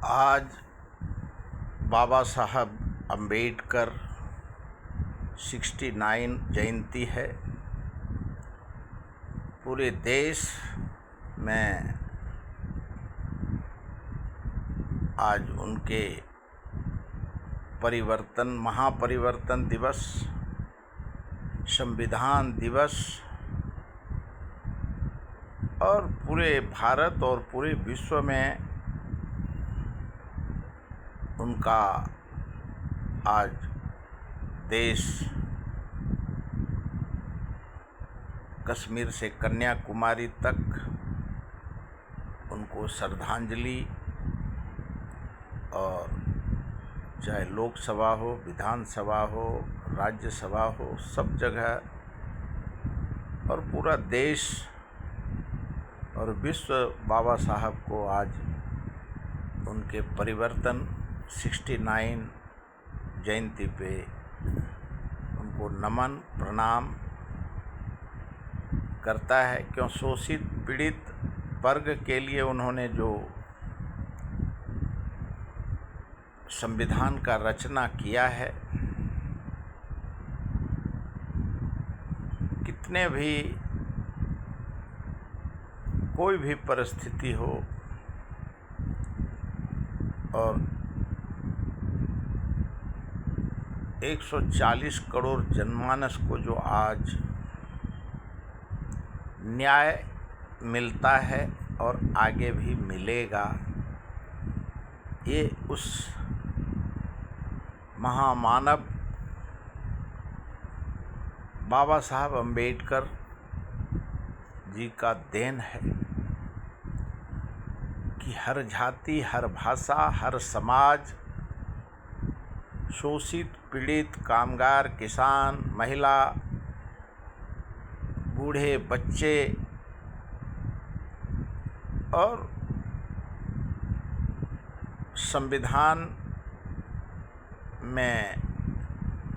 आज बाबा साहब अम्बेडकर 69 जयंती है। पूरे देश में आज उनके महापरिवर्तन दिवस, संविधान दिवस और पूरे भारत और पूरे विश्व में उनका आज देश कश्मीर से कन्याकुमारी तक उनको श्रद्धांजलि, और चाहे लोकसभा हो, विधानसभा हो, राज्यसभा हो, सब जगह और पूरा देश और विश्व बाबा साहब को आज उनके परिवर्तन 69 जयंती पे उनको नमन प्रणाम करता है। क्यों शोषित पीड़ित वर्ग के लिए उन्होंने जो संविधान का रचना किया है, कितने भी कोई भी परिस्थिति हो और 140 करोड़ जनमानस को जो आज न्याय मिलता है और आगे भी मिलेगा, ये उस महामानव बाबा साहब अम्बेडकर जी का देन है कि हर जाति, हर भाषा, हर समाज, शोषित पीड़ित, कामगार, किसान, महिला, बूढ़े, बच्चे और संविधान में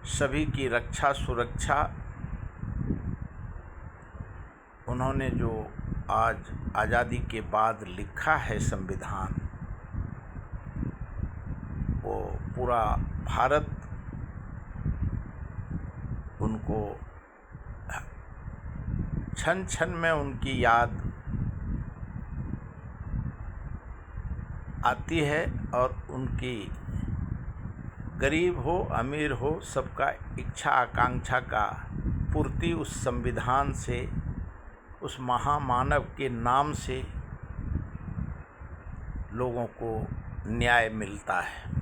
सभी की रक्षा सुरक्षा उन्होंने जो आज आज़ादी के बाद लिखा है संविधान, वो पूरा भारत उनको क्षण क्षण में उनकी याद आती है, और उनकी गरीब हो अमीर हो सबका इच्छा आकांक्षा का पूर्ति उस संविधान से, उस महामानव के नाम से लोगों को न्याय मिलता है।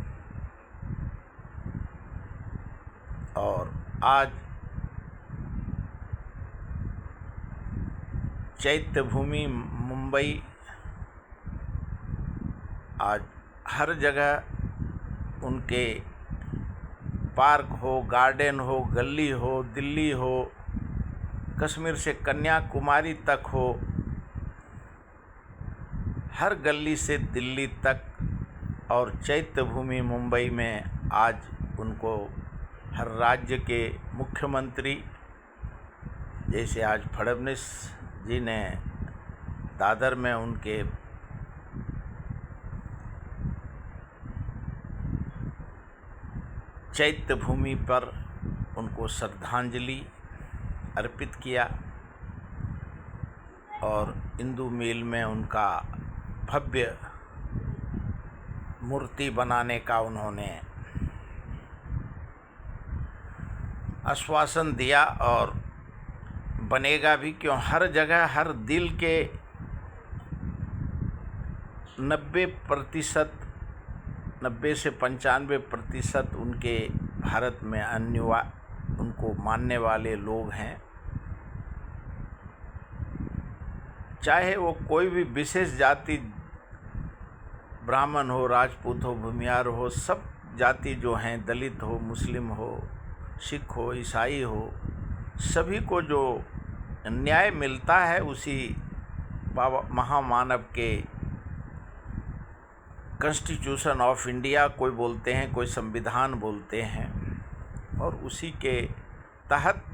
और आज चैत्यभूमि मुंबई, आज हर जगह उनके पार्क हो, गार्डन हो, गली हो, दिल्ली हो, कश्मीर से कन्याकुमारी तक हो, हर गली से दिल्ली तक, और चैत्यभूमि मुंबई में आज उनको हर राज्य के मुख्यमंत्री, जैसे आज फडणवीस जी ने दादर में उनके चैत्यभूमि पर उनको श्रद्धांजलि अर्पित किया, और इंदू मिल में उनका भव्य मूर्ति बनाने का उन्होंने आश्वासन दिया, और बनेगा भी। क्यों हर जगह, हर दिल के 90 से 95% उनके भारत में उनको मानने वाले लोग हैं। चाहे वो कोई भी विशेष जाति, ब्राह्मण हो, राजपूत हो, भूमियार हो, सब जाति जो हैं, दलित हो, मुस्लिम हो, सिख हो, ईसाई हो, सभी को जो न्याय मिलता है उसी बाबा महामानव के कॉन्स्टिट्यूशन ऑफ इंडिया कोई बोलते हैं, कोई संविधान बोलते हैं, और उसी के तहत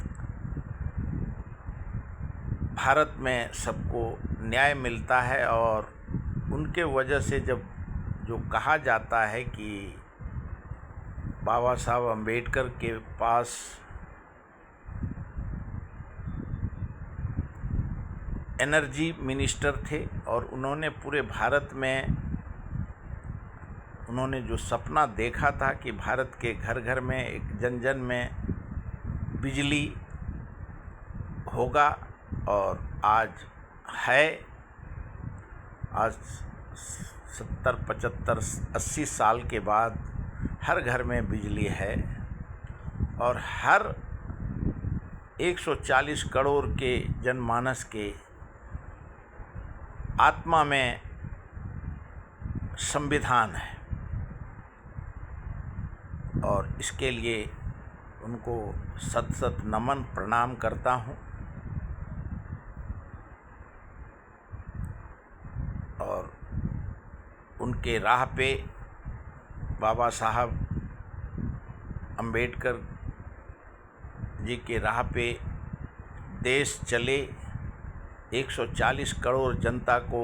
भारत में सबको न्याय मिलता है। और उनके वजह से जब जो कहा जाता है कि बाबा साहब अम्बेडकर के पास एनर्जी मिनिस्टर थे और उन्होंने पूरे भारत में उन्होंने जो सपना देखा था कि भारत के घर घर में, एक जन जन में बिजली होगा, और आज है। आज 70, 75, 80 साल के बाद हर घर में बिजली है और हर 140 करोड़ के जनमानस के आत्मा में संविधान है, और इसके लिए उनको सत सत नमन प्रणाम करता हूँ। और उनके राह पे, बाबा साहब अम्बेडकर जी के राह पे देश चले, 140 करोड़ जनता को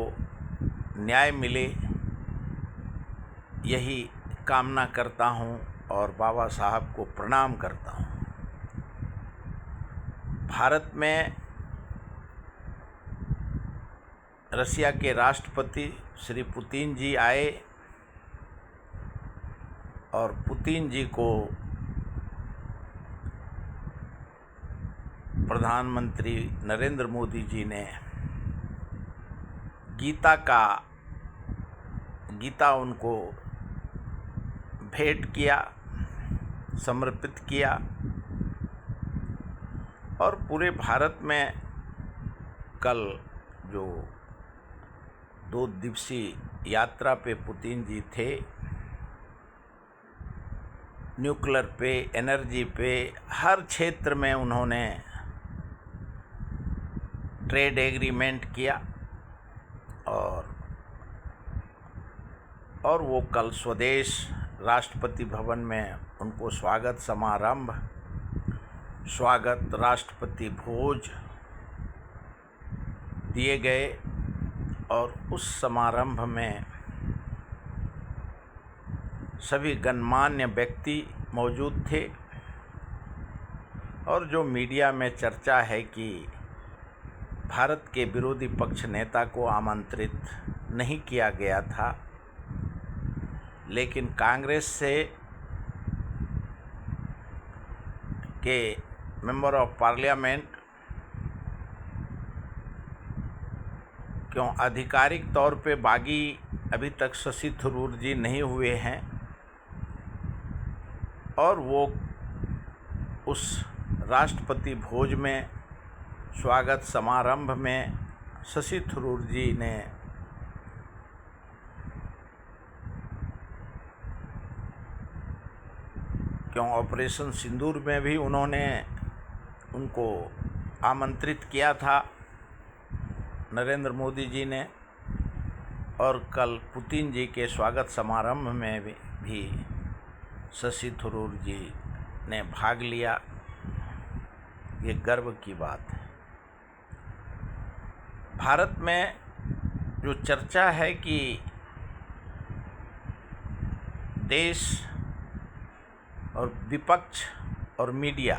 न्याय मिले, यही कामना करता हूँ और बाबा साहब को प्रणाम करता हूँ। भारत में रसिया के राष्ट्रपति श्री पुतिन जी आए और पुतिन जी को प्रधानमंत्री नरेंद्र मोदी जी ने गीता उनको भेंट किया, समर्पित किया, और पूरे भारत में कल जो 2 दिवसीय यात्रा पे पुतिन जी थे, न्यूक्लियर पे, एनर्जी पे, हर क्षेत्र में उन्होंने ट्रेड एग्रीमेंट किया, और वो कल स्वदेश राष्ट्रपति भवन में उनको स्वागत राष्ट्रपति भोज दिए गए, और उस समारंभ में सभी गणमान्य व्यक्ति मौजूद थे। और जो मीडिया में चर्चा है कि भारत के विरोधी पक्ष नेता को आमंत्रित नहीं किया गया था, लेकिन कांग्रेस से के मेंबर ऑफ पार्लियामेंट क्यों आधिकारिक तौर पे बागी अभी तक शशि थरूर जी नहीं हुए हैं, और वो उस राष्ट्रपति भोज में, स्वागत समारंभ में शशि थरूर जी ने क्यों ऑपरेशन सिंदूर में भी उन्होंने उनको आमंत्रित किया था नरेंद्र मोदी जी ने, और कल पुतिन जी के स्वागत समारंभ में भी शशि थरूर जी ने भाग लिया। ये गर्व की बात है। भारत में जो चर्चा है कि देश और विपक्ष और मीडिया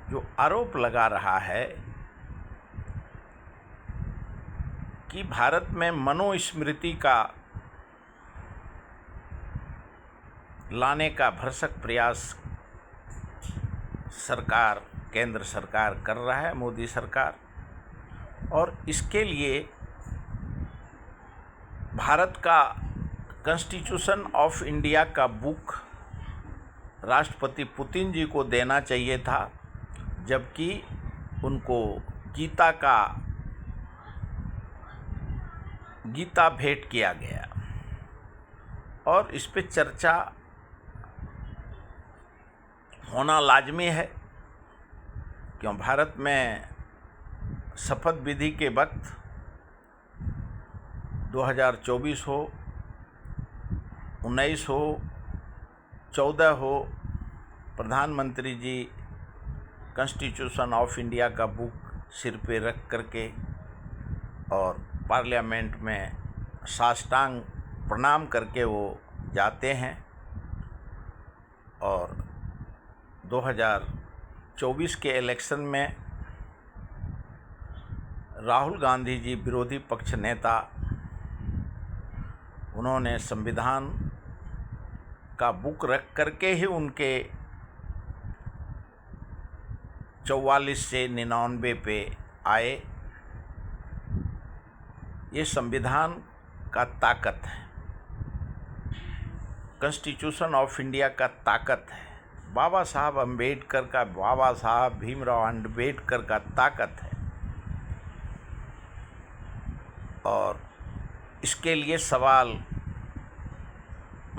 जो आरोप लगा रहा है कि भारत में मनुस्मृति का लाने का भरसक प्रयास सरकार, केंद्र सरकार कर रहा है, मोदी सरकार, और इसके लिए भारत का कॉन्स्टिट्यूशन ऑफ इंडिया का बुक राष्ट्रपति पुतिन जी को देना चाहिए था, जबकि उनको गीता भेंट किया गया। और इस पे चर्चा होना लाजमी है, क्यों भारत में शपथ विधि के वक्त 2024 हो, 19 हो, 14 हो, प्रधानमंत्री जी कॉन्स्टिट्यूशन ऑफ इंडिया का बुक सिर पे रख करके और पार्लियामेंट में साष्टांग प्रणाम करके वो जाते हैं। और 2024 के इलेक्शन में राहुल गांधी जी विरोधी पक्ष नेता, उन्होंने संविधान का बुक रख करके ही उनके 44 से 99 पे आए। ये संविधान का ताकत है, कॉन्स्टिट्यूशन ऑफ इंडिया का ताकत है, बाबा साहब अम्बेडकर का, बाबा साहब भीमराव अम्बेडकर का ताकत है। और इसके लिए सवाल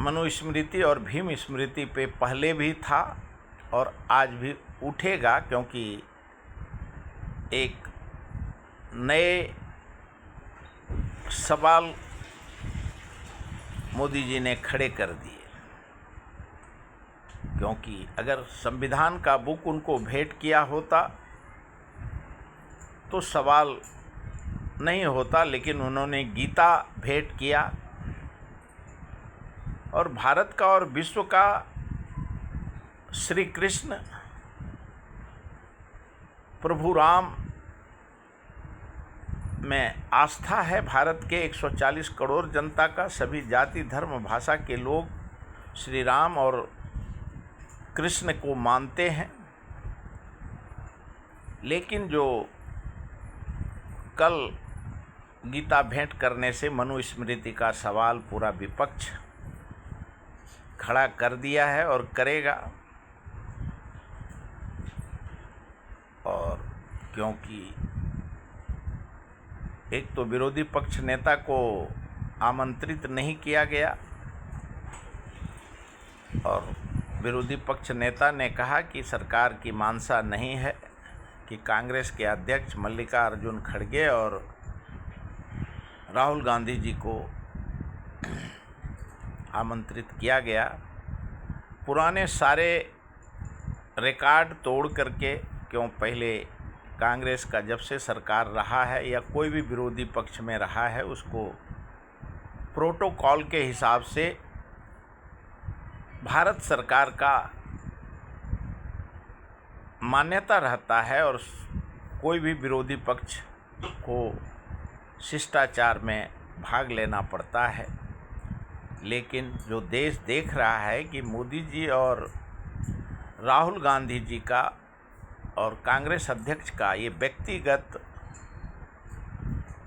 मनुस्मृति और भीम स्मृति पे पहले भी था और आज भी उठेगा, क्योंकि एक नए सवाल मोदी जी ने खड़े कर दिए। क्योंकि अगर संविधान का बुक उनको भेंट किया होता तो सवाल नहीं होता, लेकिन उन्होंने गीता भेंट किया और भारत का और विश्व का श्री कृष्ण प्रभु राम में आस्था है। भारत के 140 करोड़ जनता का, सभी जाति धर्म भाषा के लोग श्री राम और कृष्ण को मानते हैं। लेकिन जो कल गीता भेंट करने से मनुस्मृति का सवाल पूरा विपक्ष खड़ा कर दिया है और करेगा। और क्योंकि एक तो विरोधी पक्ष नेता को आमंत्रित नहीं किया गया और विरोधी पक्ष नेता ने कहा कि सरकार की मानसा नहीं है कि कांग्रेस के अध्यक्ष मल्लिकार्जुन खड़गे और राहुल गांधी जी को आमंत्रित किया गया। पुराने सारे रिकॉर्ड तोड़ करके, क्यों पहले कांग्रेस का जब से सरकार रहा है या कोई भी विरोधी पक्ष में रहा है, उसको प्रोटोकॉल के हिसाब से भारत सरकार का मान्यता रहता है और कोई भी विरोधी पक्ष को शिष्टाचार में भाग लेना पड़ता है। लेकिन जो देश देख रहा है कि मोदी जी और राहुल गांधी जी का और कांग्रेस अध्यक्ष का ये व्यक्तिगत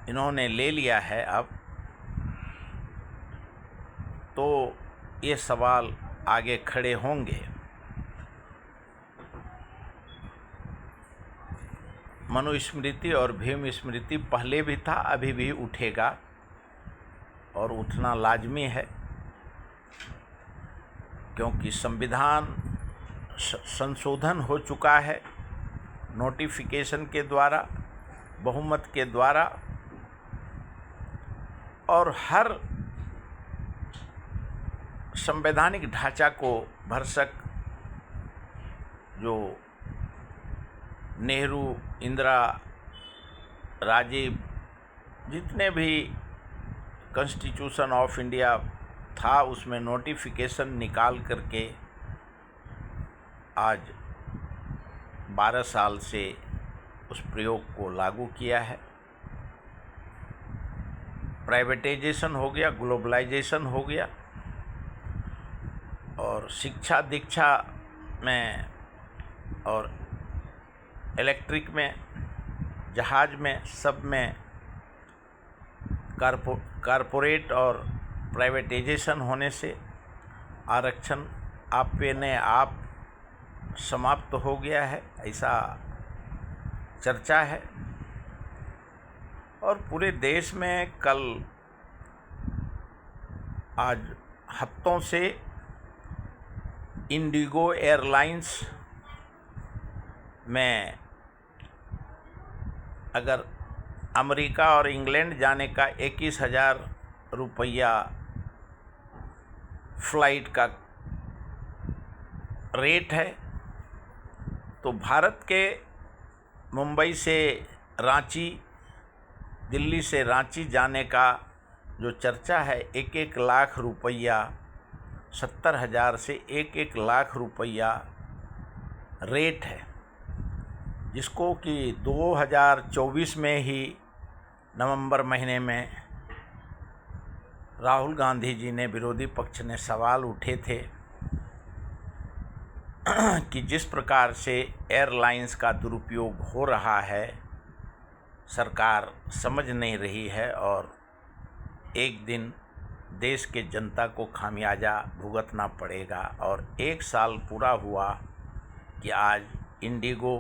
इन्होंने ले लिया है, अब तो ये सवाल आगे खड़े होंगे। मनुस्मृति और भीम स्मृति पहले भी था, अभी भी उठेगा और उठना लाजमी है। क्योंकि संविधान संशोधन हो चुका है नोटिफिकेशन के द्वारा, बहुमत के द्वारा, और हर संवैधानिक ढांचा को भरसक जो नेहरू, इंदिरा, राजीव, जितने भी कॉन्स्टिट्यूशन ऑफ इंडिया था उसमें नोटिफिकेशन निकाल करके आज 12 साल से उस प्रयोग को लागू किया है। प्राइवेटाइजेशन हो गया, ग्लोबलाइजेशन हो गया और शिक्षा दीक्षा में और इलेक्ट्रिक में, जहाज में, सब में कारपोरेट और प्राइवेटाइजेशन होने से आरक्षण अपने आप समाप्त हो गया है, ऐसा चर्चा है। और पूरे देश में कल आज हफ्तों से इंडिगो एयरलाइंस में अगर अमेरिका और इंग्लैंड जाने का 21,000 रुपया फ्लाइट का रेट है, तो भारत के मुंबई से रांची, दिल्ली से रांची जाने का जो चर्चा है 1-1 लाख रुपया, 70,000 से 1-1 लाख रुपया रेट है, जिसको कि 2024 में ही नवंबर महीने में राहुल गांधी जी ने, विरोधी पक्ष ने सवाल उठे थे कि जिस प्रकार से एयरलाइंस का दुरुपयोग हो रहा है, सरकार समझ नहीं रही है और एक दिन देश के जनता को खामियाजा भुगतना पड़ेगा। और 1 साल पूरा हुआ कि आज इंडिगो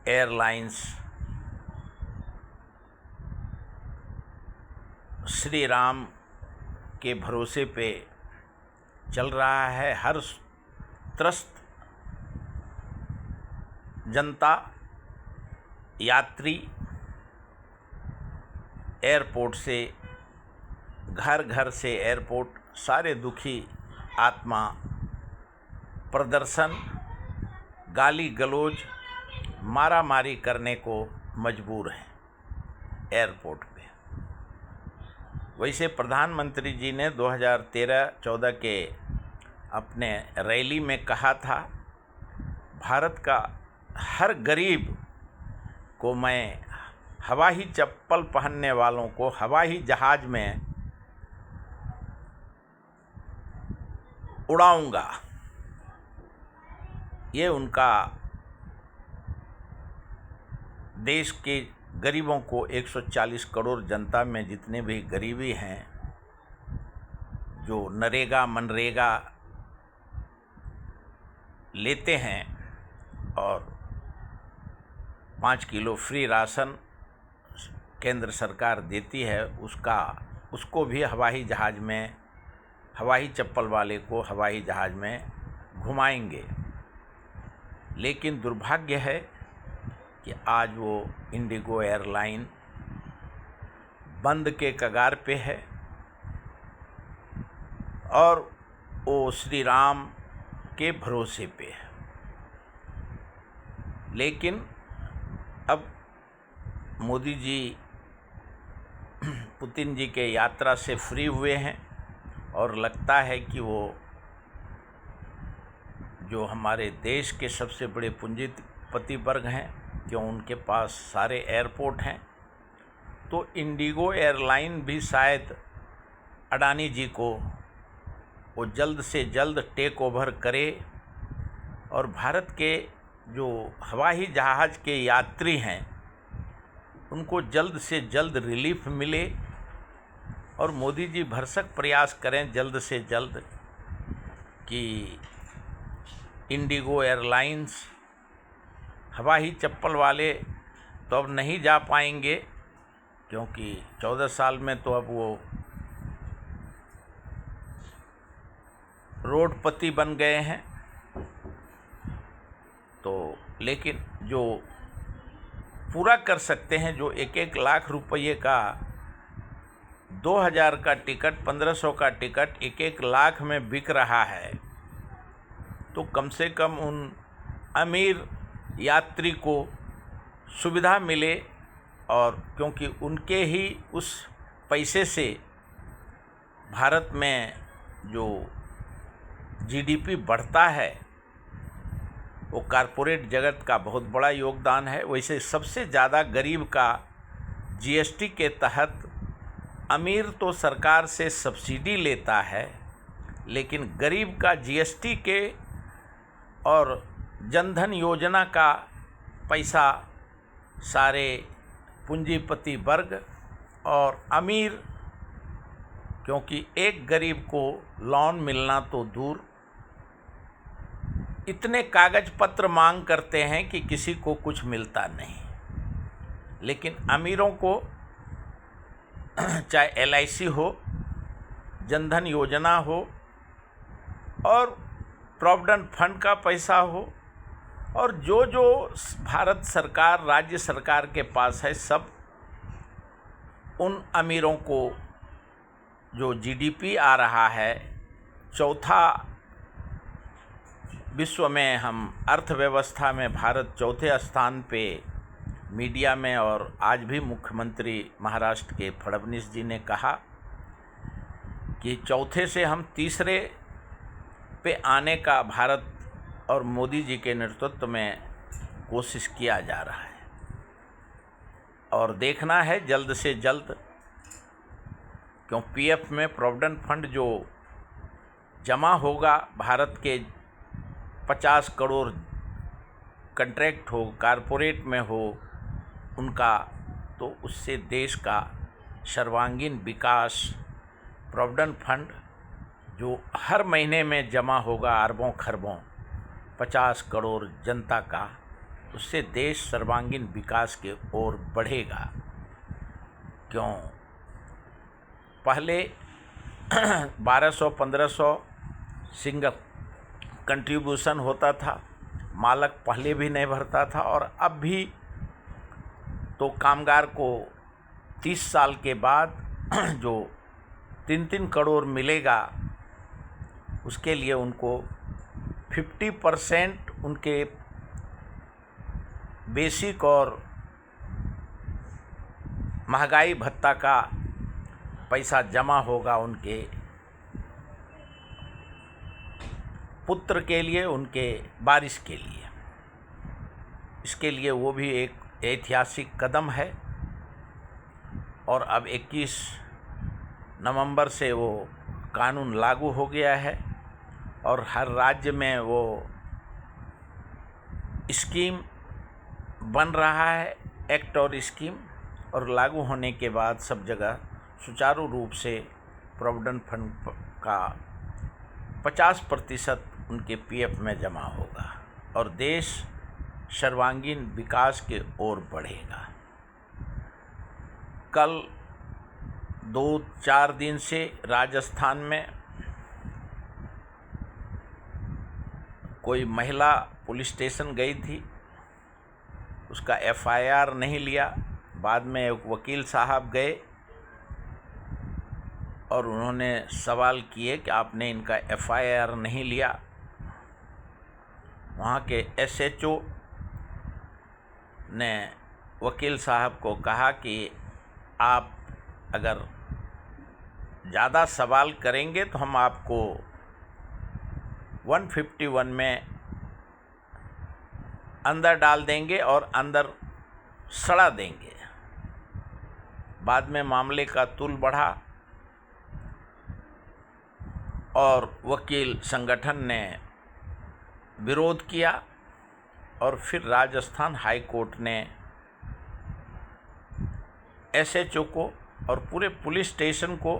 एयरलाइंस श्री राम के भरोसे पे चल रहा है। हर त्रस्त जनता, यात्री एयरपोर्ट से, घर घर से एयरपोर्ट, सारे दुखी आत्मा प्रदर्शन, गाली गलौज, मारामारी करने को मजबूर हैं एयरपोर्ट पे। वैसे प्रधानमंत्री जी ने 2013-14 के अपने रैली में कहा था, भारत का हर गरीब को मैं हवाई चप्पल पहनने वालों को हवाई जहाज में उड़ाऊंगा। ये उनका देश के गरीबों को, 140 करोड़ जनता में जितने भी गरीबी हैं, जो नरेगा मनरेगा लेते हैं और 5 किलो फ्री राशन केंद्र सरकार देती है, उसको भी हवाई जहाज में, हवाई चप्पल वाले को हवाई जहाज में घुमाएंगे। लेकिन दुर्भाग्य है कि आज वो इंडिगो एयरलाइन बंद के कगार पे है और वो श्री राम के भरोसे पे है। लेकिन अब मोदी जी पुतिन जी के यात्रा से फ्री हुए हैं और लगता है कि वो जो हमारे देश के सबसे बड़े पूंजीपति वर्ग हैं, क्यों उनके पास सारे एयरपोर्ट हैं, तो इंडिगो एयरलाइन भी शायद अडानी जी को वो जल्द से जल्द टेक ओवर करे और भारत के जो हवाई जहाज़ के यात्री हैं उनको जल्द से जल्द रिलीफ मिले और मोदी जी भरसक प्रयास करें जल्द से जल्द कि इंडिगो एयरलाइंस, हवाई चप्पल वाले तो अब नहीं जा पाएंगे क्योंकि 14 साल में तो अब वो रोडपति बन गए हैं। तो लेकिन जो पूरा कर सकते हैं, जो 1-1 लाख रुपये का 2000 का टिकट, 1500 का टिकट 1-1 लाख में बिक रहा है, तो कम से कम उन अमीर यात्री को सुविधा मिले। और क्योंकि उनके ही उस पैसे से भारत में जो जीडीपी बढ़ता है वो कॉरपोरेट जगत का बहुत बड़ा योगदान है। वैसे सबसे ज़्यादा गरीब का जीएसटी के तहत, अमीर तो सरकार से सब्सिडी लेता है लेकिन गरीब का जीएसटी के और जनधन योजना का पैसा सारे पूंजीपति वर्ग और अमीर, क्योंकि एक गरीब को लोन मिलना तो दूर, इतने कागज पत्र मांग करते हैं कि किसी को कुछ मिलता नहीं। लेकिन अमीरों को चाहे एलआईसी हो, जनधन योजना हो और प्रोविडेंट फंड का पैसा हो और जो जो भारत सरकार, राज्य सरकार के पास है, सब उन अमीरों को जो जीडीपी आ रहा है, चौथा विश्व में, हम अर्थव्यवस्था में भारत चौथे स्थान पे मीडिया में और आज भी मुख्यमंत्री महाराष्ट्र के फडणवीस जी ने कहा कि चौथे से हम तीसरे पे आने का भारत और मोदी जी के नेतृत्व में कोशिश किया जा रहा है और देखना है जल्द से जल्द, क्यों पीएफ में प्रोविडेंट फंड जो जमा होगा, भारत के 50 करोड़ कंट्रैक्ट हो, कारपोरेट में हो उनका, तो उससे देश का सर्वांगीण विकास, प्रोविडेंट फंड जो हर महीने में जमा होगा अरबों खरबों 50 करोड़ जनता का, उससे देश सर्वांगीण विकास के ओर बढ़ेगा। क्यों पहले 1200-1500 सिंगल कंट्रीब्यूशन होता था, मालक पहले भी नहीं भरता था, और अब भी तो कामगार को 30 साल के बाद जो 3-3 करोड़ मिलेगा, उसके लिए उनको 50% उनके बेसिक और महंगाई भत्ता का पैसा जमा होगा उनके पुत्र के लिए, उनके वारिस के लिए। इसके लिए वो भी एक ऐतिहासिक कदम है और अब 21 नवंबर से वो कानून लागू हो गया है और हर राज्य में वो स्कीम बन रहा है, एक्ट और स्कीम, और लागू होने के बाद सब जगह सुचारू रूप से प्रोविडेंट फंड का 50% उनके पीएफ में जमा होगा और देश सर्वांगीण विकास के ओर बढ़ेगा। कल 2-4 दिन से राजस्थान में कोई महिला पुलिस स्टेशन गई थी, उसका एफआईआर नहीं लिया। बाद में एक वकील साहब गए और उन्होंने सवाल किए कि आपने इनका एफआईआर नहीं लिया। वहाँ के एसएचओ ने वकील साहब को कहा कि आप अगर ज़्यादा सवाल करेंगे तो हम आपको 151 में अंदर डाल देंगे और अंदर सड़ा देंगे। बाद में मामले का तूल बढ़ा और वकील संगठन ने विरोध किया और फिर राजस्थान हाई कोर्ट ने एसएचओ को और पूरे पुलिस स्टेशन को,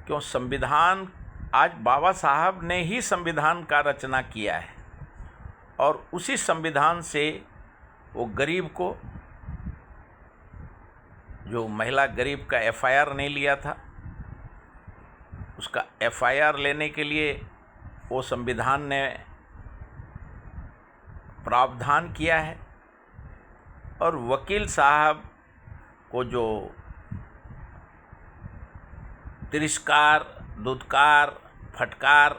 क्यों संविधान, आज बाबा साहब ने ही संविधान का रचना किया है और उसी संविधान से वो गरीब को, जो महिला गरीब का एफआईआर नहीं लिया था, उसका एफआईआर लेने के लिए वो संविधान ने प्रावधान किया है। और वकील साहब को जो तिरस्कार, दुत्कार, फटकार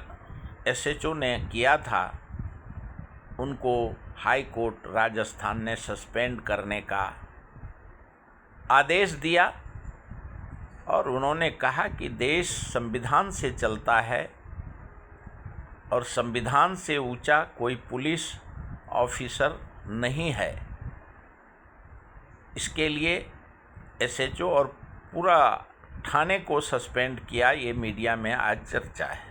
एसएचओ ने किया था, उनको हाई कोर्ट राजस्थान ने सस्पेंड करने का आदेश दिया और उन्होंने कहा कि देश संविधान से चलता है और संविधान से ऊंचा कोई पुलिस ऑफिसर नहीं है। इसके लिए एसएचओ और पूरा थाने को सस्पेंड किया। ये मीडिया में आज चर्चा है।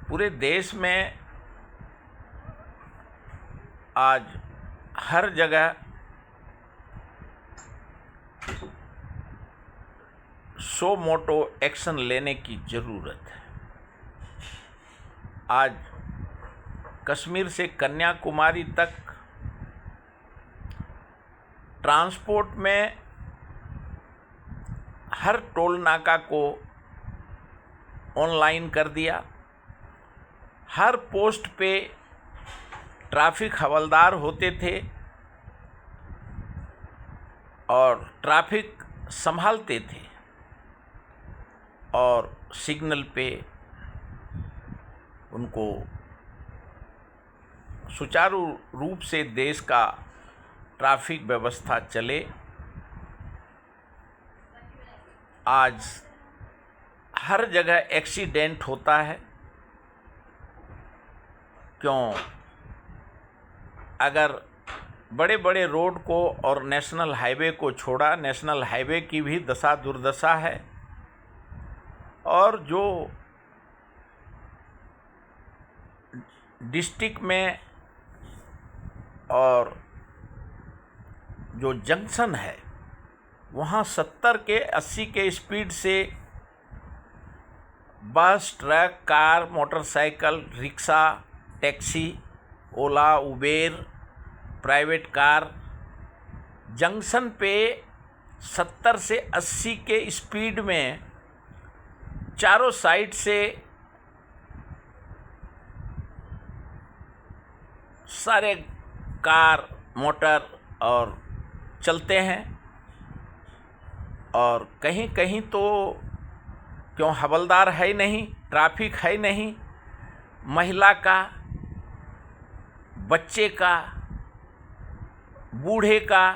पूरे देश में आज हर जगह सो मोटो एक्शन लेने की ज़रूरत है। आज कश्मीर से कन्याकुमारी तक ट्रांसपोर्ट में हर टोल नाका को ऑनलाइन कर दिया। हर पोस्ट पे ट्रैफिक हवलदार होते थे और ट्रैफिक संभालते थे और सिग्नल पे उनको सुचारू रूप से देश का ट्रैफिक व्यवस्था चले। आज हर जगह एक्सीडेंट होता है। क्यों? अगर बड़े बड़े रोड को और नेशनल हाईवे को छोड़ा, नेशनल हाईवे की भी दशा दुर्दशा है। और जो डिस्ट्रिक्ट में और जो जंक्शन है वहाँ 70 के 80 के स्पीड से bus, truck, car, motorcycle, rickshaw, taxi, Ola, Uber, private car junction पे 70 से 80 के स्पीड में चारों साइड से सारे कार, मोटर और चलते हैं। और कहीं कहीं तो क्यों हवलदार है नहीं, ट्रैफिक है नहीं, महिला का, बच्चे का, बूढ़े का,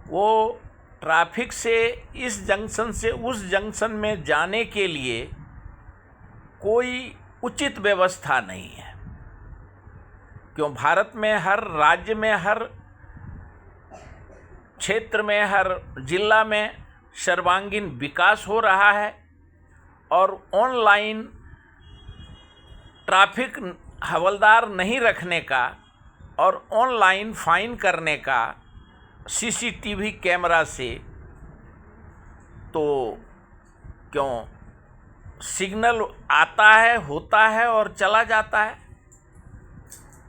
वो ट्रैफिक से इस जंक्शन से उस जंक्शन में जाने के लिए कोई उचित व्यवस्था नहीं है। क्यों? भारत में हर राज्य में, हर क्षेत्र में, हर जिला में सर्वांगीण विकास हो रहा है और ऑनलाइन ट्रैफिक हवलदार नहीं रखने का और ऑनलाइन फाइन करने का सीसीटीवी कैमरा से तो क्यों सिग्नल आता है, होता है और चला जाता है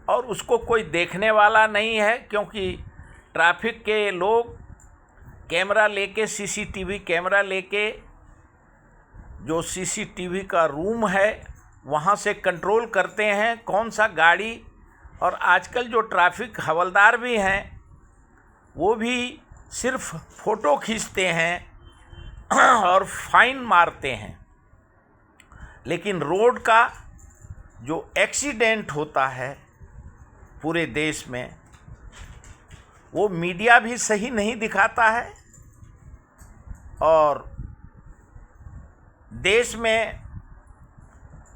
और उसको कोई देखने वाला नहीं है। क्योंकि ट्रैफिक के लोग कैमरा लेके, सीसीटीवी कैमरा लेके, जो सीसीटीवी का रूम है वहाँ से कंट्रोल करते हैं कौन सा गाड़ी। और आजकल जो ट्रैफिक हवलदार भी हैं वो भी सिर्फ फ़ोटो खींचते हैं और फाइन मारते हैं। लेकिन रोड का जो एक्सीडेंट होता है पूरे देश में, वो मीडिया भी सही नहीं दिखाता है। और देश में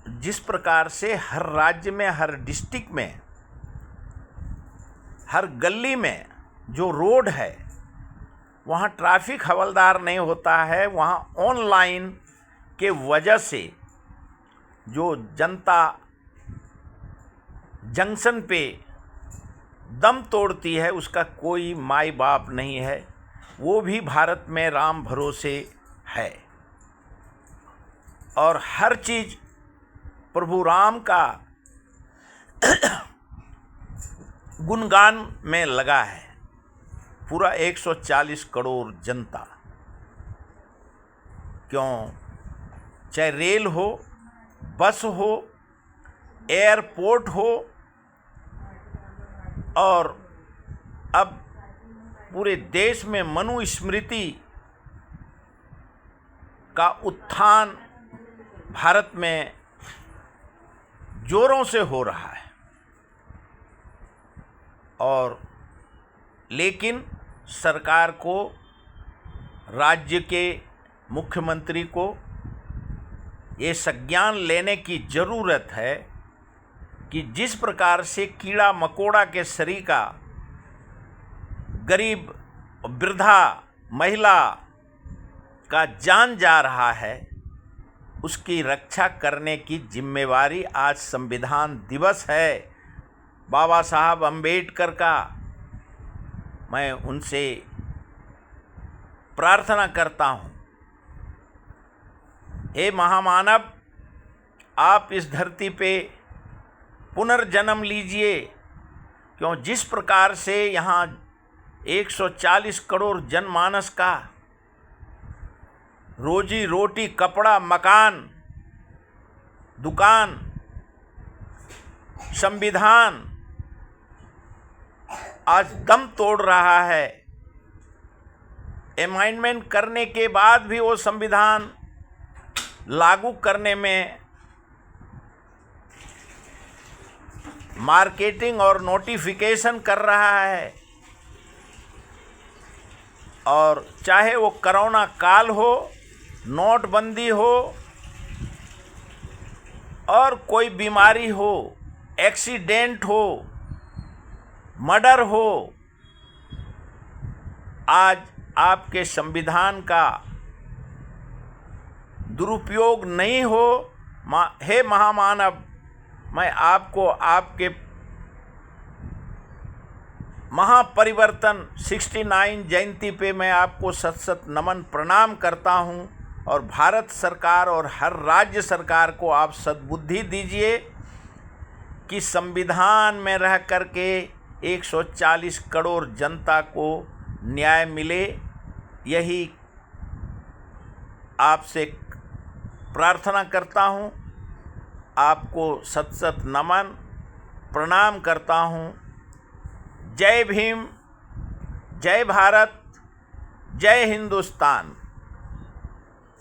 जिस प्रकार से हर राज्य में, हर डिस्ट्रिक्ट में, हर गली में जो रोड है वहाँ ट्रैफिक हवलदार नहीं होता है, वहाँ ऑनलाइन के वजह से जो जनता जंक्शन पे दम तोड़ती है उसका कोई माई बाप नहीं है। वो भी भारत में राम भरोसे है और हर चीज़ प्रभु राम का गुणगान में लगा है पूरा 140 करोड़ जनता। क्यों? चाहे रेल हो, बस हो, एयरपोर्ट हो और अब पूरे देश में मनुस्मृति का उत्थान भारत में जोरों से हो रहा है। और लेकिन सरकार को, राज्य के मुख्यमंत्री को ये संज्ञान लेने की ज़रूरत है कि जिस प्रकार से कीड़ा मकोड़ा के सरीखा गरीब, वृद्धा, महिला का जान जा रहा है, उसकी रक्षा करने की जिम्मेवारी आज संविधान दिवस है बाबा साहब अम्बेडकर का। मैं उनसे प्रार्थना करता हूँ, हे महामानव, आप इस धरती पे पुनर्जन्म लीजिए। क्यों? जिस प्रकार से यहाँ 140 करोड़ जनमानस का रोजी रोटी, कपड़ा, मकान, दुकान, संविधान आज दम तोड़ रहा है। अमेंडमेंट करने के बाद भी वो संविधान लागू करने में मार्केटिंग और नोटिफिकेशन कर रहा है। और चाहे वो कोरोना काल हो, नोटबंदी हो और कोई बीमारी हो, एक्सीडेंट हो, मर्डर हो, आज आपके संविधान का दुरुपयोग नहीं हो। हे महामानव, मैं आपको आपके महापरिवर्तन 69 जयंती पे मैं आपको सत सत नमन प्रणाम करता हूं। और भारत सरकार और हर राज्य सरकार को आप सद्बुद्धि दीजिए कि संविधान में रह करके 140 करोड़ जनता को न्याय मिले। यही आपसे प्रार्थना करता हूं। आपको सत सत नमन प्रणाम करता हूं। जय भीम, जय भारत, जय हिंदुस्तान।